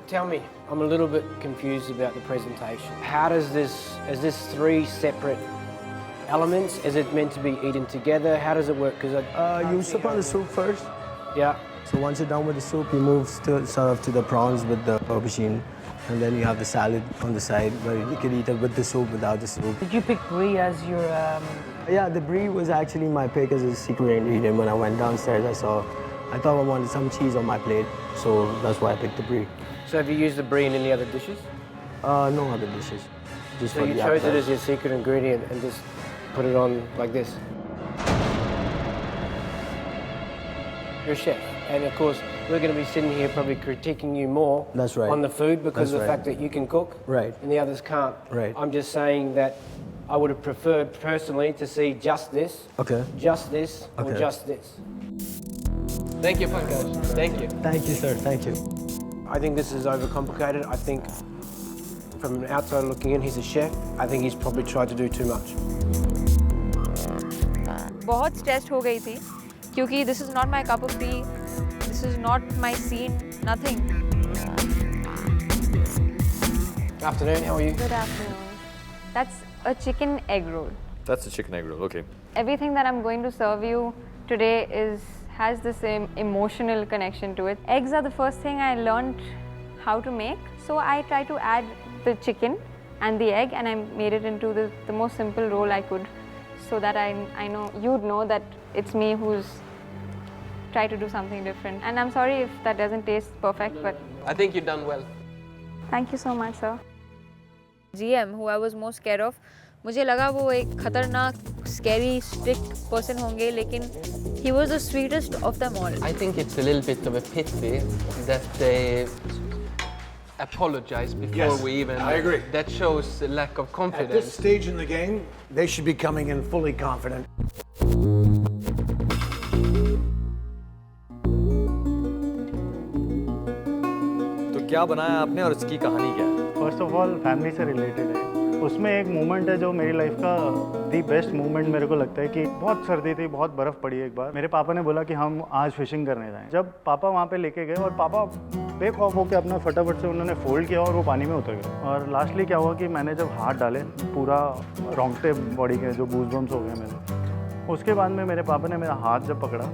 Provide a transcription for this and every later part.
Tell me, I'm a little bit confused about the presentation. How does this, is this 3 separate elements? Is it meant to be eaten together? How does it work? Because you sip on the soup first. Yeah. So once you're done with the soup, you move to, sort of to the prawns with the aubergine. And then you have the salad on the side where you can eat it with the soup, without the soup. Did you pick brie as your... Yeah, the brie was actually my pick as a secret ingredient. When I went downstairs, I thought I wanted some cheese on my plate. So that's why I picked the brie. So have you used the brie in any other dishes? No other dishes. Just So for you the chose it appetizer. as your secret ingredient and just put it on like this? You're a chef. And of course, we're going to be sitting here probably critiquing you more That's right. on the food because of the That's right. fact that you can cook Right. and the others can't. Right. I'm just saying that I would have preferred personally to see just this, Okay. just this, or Okay. just this. Thank you, Pankaj. Thank you. Thank you, sir. Thank you. I think this is overcomplicated. I think from an outsider looking in, he's a chef. I think he's probably tried to do too much. बहुत stressed हो गई थी क्योंकि this is not my cup of tea, this is not my scene, nothing. Afternoon, how are you? Good afternoon. That's a chicken egg roll. That's a chicken egg roll, okay. Everything that I'm going to serve you today has the same emotional connection to it. Eggs are the first thing I learned how to make. So I try to add the chicken and the egg and I made it into the most simple roll I could so that I know you'd know that it's me who's tried to do something different. And I'm sorry if that doesn't taste perfect, but I think you've done well. thank you so much, sir. GM, who I was most scared of, मुझे लगा वो एक खतरनाक, scary, strict person होंगे, लेकिन he was the sweetest of them all. I think it's a little bit of a pity that they apologize before Yes, we even... I agree. That shows a lack of At confidence. this stage in the game, they should be coming in fully confident. तो क्या बनाया आपने और इसकी कहानी क्या है? First of all family से रिलेटेड है। उसमें एक मोमेंट है जो मेरी लाइफ का दी बेस्ट मोमेंट मेरे को लगता है कि बहुत सर्दी थी, बहुत बर्फ़ पड़ी एक बार। मेरे पापा ने बोला कि हम आज फिशिंग करने जाएं। जब पापा वहाँ पे लेके गए और पापा बेखौफ होकर अपना फटाफट से उन्होंने फोल्ड किया और वो पानी में उतर गए। और लास्टली क्या हुआ कि मैंने जब हाथ डाले, पूरा रोंगटे बॉडी के जो गूज बम्स हो गए मेरे। उसके बाद में मेरे पापा ने मेरा हाथ जब पकड़ा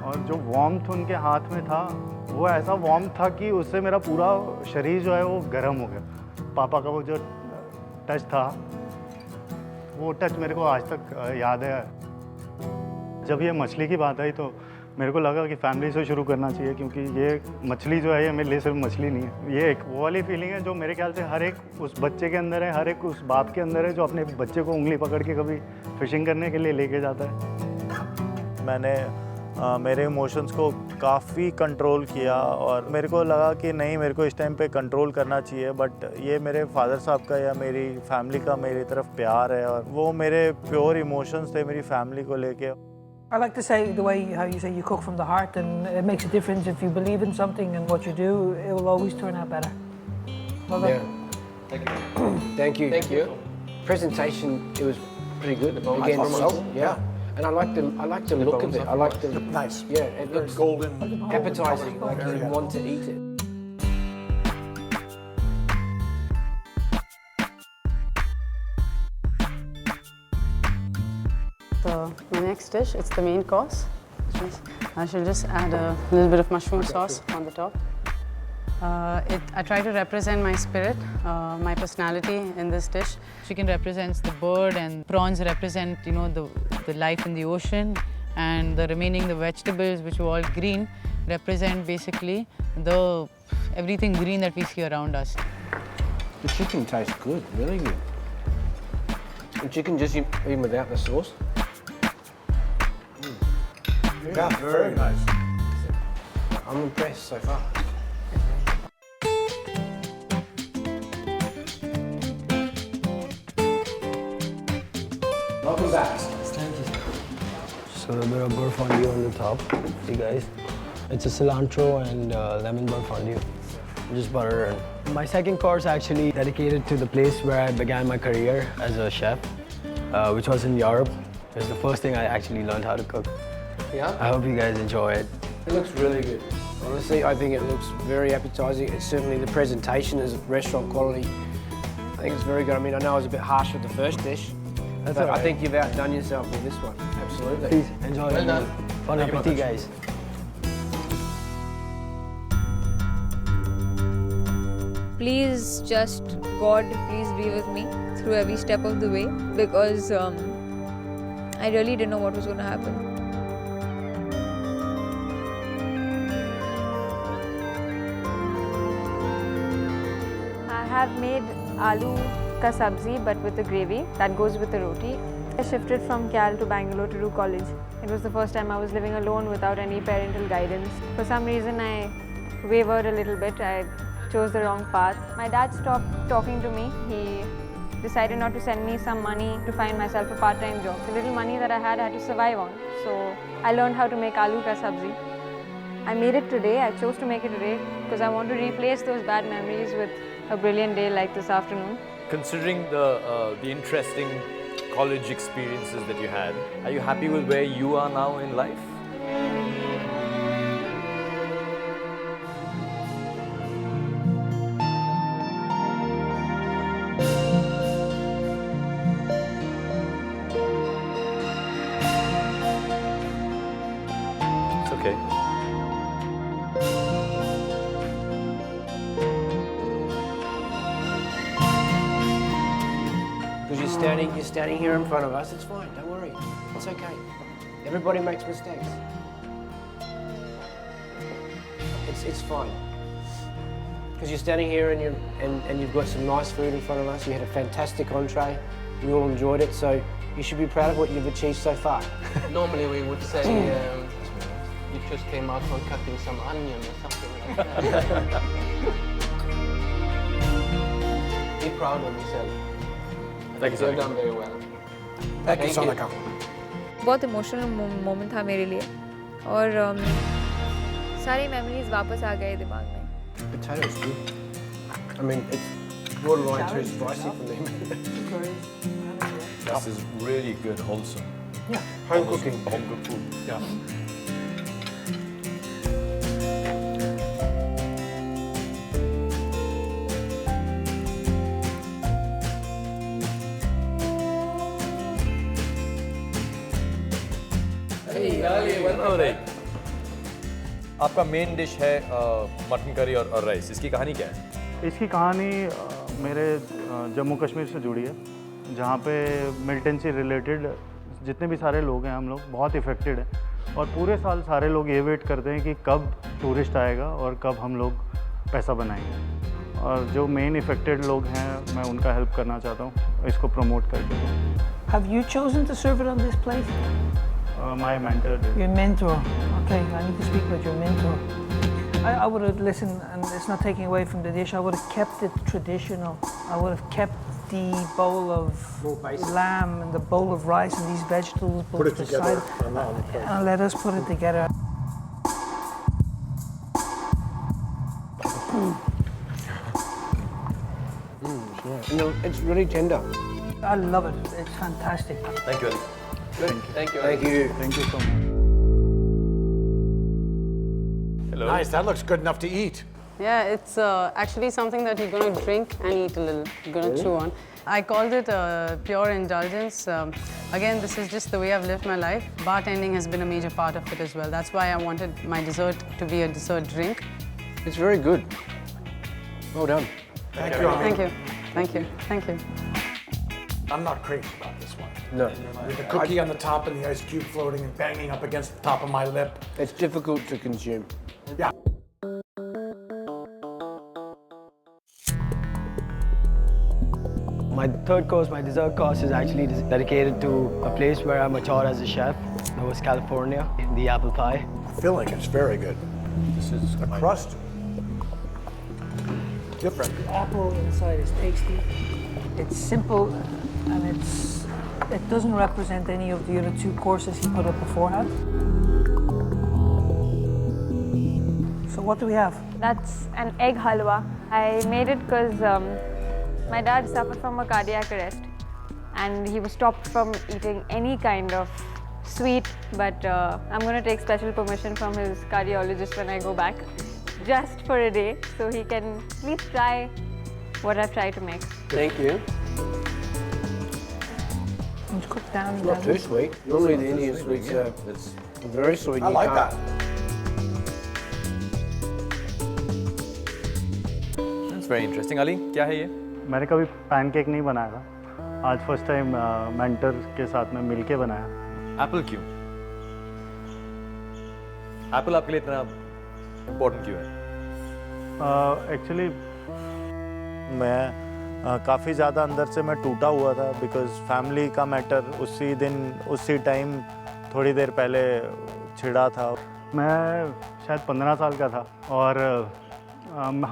और जो वार्मथ उनके हाथ में था वो ऐसा वार्म था कि उससे मेरा पूरा शरीर जो है वो गर्म हो गया। पापा का वो जो टच था, वो टच मेरे को आज तक याद है। जब ये मछली की बात आई तो मेरे को लगा कि फैमिली से शुरू करना चाहिए, क्योंकि ये मछली जो है ये मेरे लिए सिर्फ मछली नहीं है। ये एक वो वाली फीलिंग है जो मेरे ख्याल से हर एक उस बच्चे के अंदर है, हर एक उस बाप के अंदर है जो अपने बच्चे को उंगली पकड़ के कभी फिशिंग करने के लिए लेके जाता है। मैंने मेरे इमोशंस को काफ़ी कंट्रोल किया और मेरे को लगा कि नहीं, मेरे को इस टाइम पे कंट्रोल करना चाहिए। बट ये मेरे फादर साहब का या मेरी फैमिली का मेरी तरफ प्यार है और वो मेरे प्योर इमोशंस थे मेरी फैमिली को लेके। I like to say the way how you say you cook from the heart, and it makes a difference if you believe in something and what you do, it will always turn out better. Well done. Thank you. Thank you. Thank you. Presentation, it was pretty good. bones Again, are salt, awesome. yeah. And I like the look of bones it. are I like the Nice. Yeah, it looks Golden. appetizing. Like you want to eat it. My next dish, it's the main course. I shall just add a little bit of mushroom sauce on the top. I try to represent my spirit, my personality in this dish. Chicken represents the bird and prawns represent, you know, the life in the ocean, and the remaining, the vegetables, which are all green, represent basically everything green that we see around us. The chicken tastes good, really good. The chicken just even without the sauce. Yeah, very nice. I'm impressed so far. Welcome back. So a bit of beurre fondue on the top, you guys. It's a cilantro and lemon beurre fondue. Just butter and... My second course actually dedicated to the place where I began my career as a chef, which was in Europe. It was the first thing I actually learned how to cook. Yeah. I hope you guys enjoy it. It looks really good. Honestly, I think it looks very appetizing. It's certainly the presentation is restaurant quality. I think it's very good. I mean, I know I was a bit harsh with the first dish, That's but all right. I think you've outdone yourself with this one. Absolutely. Please enjoy. Well done. Bon appetit, guys. Please just, God, please be with me through every step of the way, because I really didn't know what was going to happen. I have made aloo ka sabzi but with a gravy that goes with the roti. I shifted from Cal to Bangalore to do college. It was the first time I was living alone without any parental guidance. For some reason I wavered a little bit. I chose the wrong path. My dad stopped talking to me. He decided not to send me some money to find myself a part-time job. The little money that I had to survive on. So I learned how to make aloo ka sabzi. I made it today. I chose to make it today because I want to replace those bad memories with a brilliant day like this afternoon. Considering the interesting college experiences that you had, are you happy with where you are now in life? It's okay. Because you're standing here in front of us. It's fine. Don't worry. It's okay. Everybody makes mistakes. It's fine. Because you're standing here and you've got some nice food in front of us. You had a fantastic entree. We all enjoyed it. So you should be proud of what you've achieved so far. Normally we would say you just came out from cutting some onion or something like that. Be proud of yourself. Thank you, You've done very well. Thank you, Sonika. बहुत emotional moment था मेरे लिए और सारी memories वापस आ गए दिमाग में. Potatoes good. I mean, it's borderline too spicy for me. This is really good, wholesome. Yeah. Home cooking. Home cooked food. Yeah. आपका मेन डिश है मटन करी और राइस. इसकी कहानी क्या है? इसकी कहानी मेरे जम्मू कश्मीर से जुड़ी है, जहाँ पे मिलिटेंसी रिलेटेड जितने भी सारे लोग हैं हम लोग बहुत इफ़ेक्टेड हैं और पूरे साल सारे लोग ये वेट करते हैं कि कब टूरिस्ट आएगा और कब हम लोग पैसा बनाएंगे. और जो मेन इफ़ेक्टेड लोग हैं मैं उनका हेल्प करना चाहता हूँ इसको प्रमोट करके. Have you chosen to serve it on this plate? My mentor did. Your mentor. Okay, I need to speak with your mentor. I would have listened, and it's not taking away from the dish. I would have kept it traditional. I would have kept the bowl of lamb and the bowl of rice and these vegetables. Put it together And let us put it together. No, it's really tender. I love it. It's fantastic. Thank you, Ali. Thank you. Thank you. Thank you so much. Hello. Nice, that looks good enough to eat. Yeah, it's actually something that you're going to drink and eat a little. You're going to chew on. I called it pure indulgence. Again, this is just the way I've lived my life. Bartending has been a major part of it as well. That's why I wanted my dessert to be a dessert drink. It's very good. Well done. Thank you, Ami. Thank you. Thank you. Thank you. I'm not crazy about this one. No. With the cookie on the top and the ice cube floating and banging up against the top of my lip. It's difficult to consume. Yeah. My third course, my dessert course, is actually dedicated to a place where I matured as a chef. It was California, the apple pie. Filling is very good. This is The crust, different. The apple inside is tasty. It's simple, and it doesn't represent any of the other two courses he put up beforehand. So what do we have? That's an egg halwa. I made it because my dad suffered from a cardiac arrest and he was stopped from eating any kind of sweet, but I'm going to take special permission from his cardiologist when I go back, just for a day, so he can at least try what I've tried to make. Thank you. It's cooked down. It's not too sweet. Normally the Indian sweets are very sweet. I You like can't- that. That's very interesting. Ali, क्या है ये? मैंने कभी pancake नहीं बनाया था, आज first time mentor के साथ में मिलके बनाया। एप्पल क्यों? एप्पल आपके लिए इतना इम्पोर्टेंट क्यों है? एक्चुअली मैं काफ़ी ज़्यादा अंदर से मैं टूटा हुआ था बिकॉज फैमिली का मैटर उसी दिन उसी टाइम थोड़ी देर पहले छिड़ा था। मैं शायद 15 साल का था और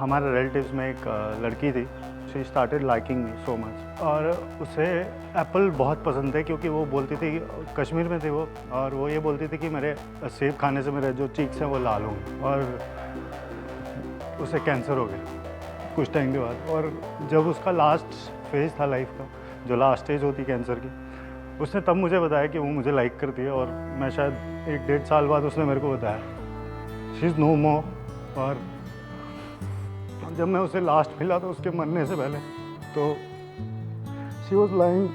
हमारे रिलेटिव्स में एक लड़की थी, she started liking me so much, और उसे एप्पल बहुत पसंद थे क्योंकि वो बोलती थी, कश्मीर में थी वो, और वो ये बोलती थी कि मेरे सेब खाने से मेरे जो चीक्स हैं वो लाल होंगे, और उसे कैंसर हो गया कुछ टाइम के बाद। और जब उसका लास्ट फेज था लाइफ का, जो लास्ट स्टेज होती कैंसर की, उसने तब मुझे बताया कि वो मुझे लाइक करती है, और मैं शायद 1-1.5 साल बाद उसने मेरे को बताया शी इज़ नो मोर। और जब मैं उसे लास्ट मिला तो उसके मरने से पहले तो शी वॉज लाइंग,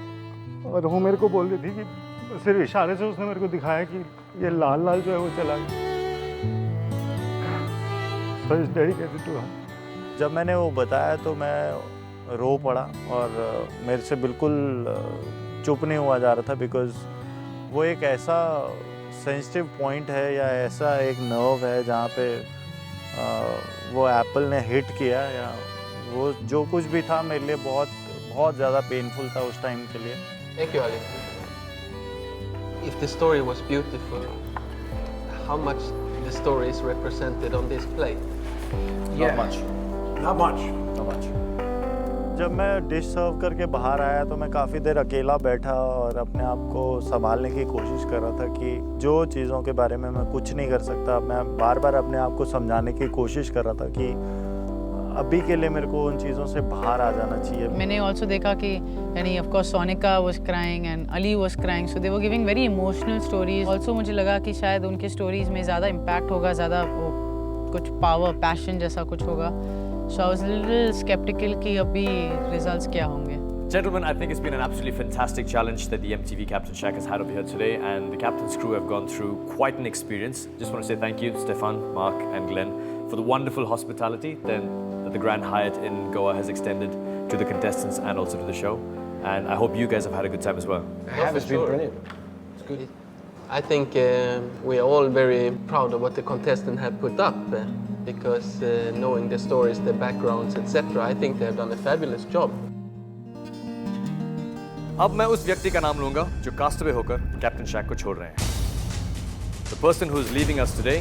और वो मेरे को बोल रही थी कि सिर्फ इशारे से उसने मेरे को दिखाया कि ये लाल लाल जो है वो चला गया। So it's dedicated to her. जब मैंने वो बताया तो मैं रो पड़ा और मेरे से बिल्कुल चुप नहीं हुआ जा रहा था बिकॉज़ वो एक ऐसा सेंसिटिव पॉइंट है या ऐसा एक नर्व है जहाँ पे वो एप्पल ने हिट किया, या वो जो कुछ भी था मेरे लिए बहुत बहुत ज़्यादा पेनफुल था उस टाइम के लिए। Thank you, Ali. If the story was beautiful, how much the story is represented on this plate? Not much. Not much. Not much. जब मैं डिश सर्व करके बाहर आया तो मैं काफ़ी देर अकेला बैठा और अपने आप को संभालने की कोशिश कर रहा था कि जो चीज़ों के बारे में मैं कुछ नहीं कर सकता, मैं बार बार अपने आप को समझाने की कोशिश कर रहा था कि अभी के लिए मेरे को उन चीज़ों से बाहर आ जाना चाहिए। मैंने ऑल्सो देखा कि यानी of course Sonika was crying and Ali was crying, so they were giving very emotional stories. Also मुझे लगा कि शायद उनके स्टोरीज में ज़्यादा इम्पैक्ट होगा, ज़्यादा वो कुछ पावर पैशन जैसा कुछ होगा। So I was a little skeptical कि अभी results क्या होंगे। Gentlemen, I think it's been an absolutely fantastic challenge that the MTV Captain Shack has had over here today, and the captain's crew have gone through quite an experience. Just want to say thank you, Stefan, Mark and Glenn, for the wonderful hospitality that the Grand Hyatt in Goa has extended to the contestants and also to the show. And I hope you guys have had a good time as well. It's been brilliant. It's good. I think we are all very proud of what the contestants have put up because knowing the stories, the backgrounds, etc., I think they have done a fabulous job. अब मैं उस व्यक्ति का नाम लूंगा जो castaway होकर captain शैक को छोड़ रहे हैं। The person who is leaving us today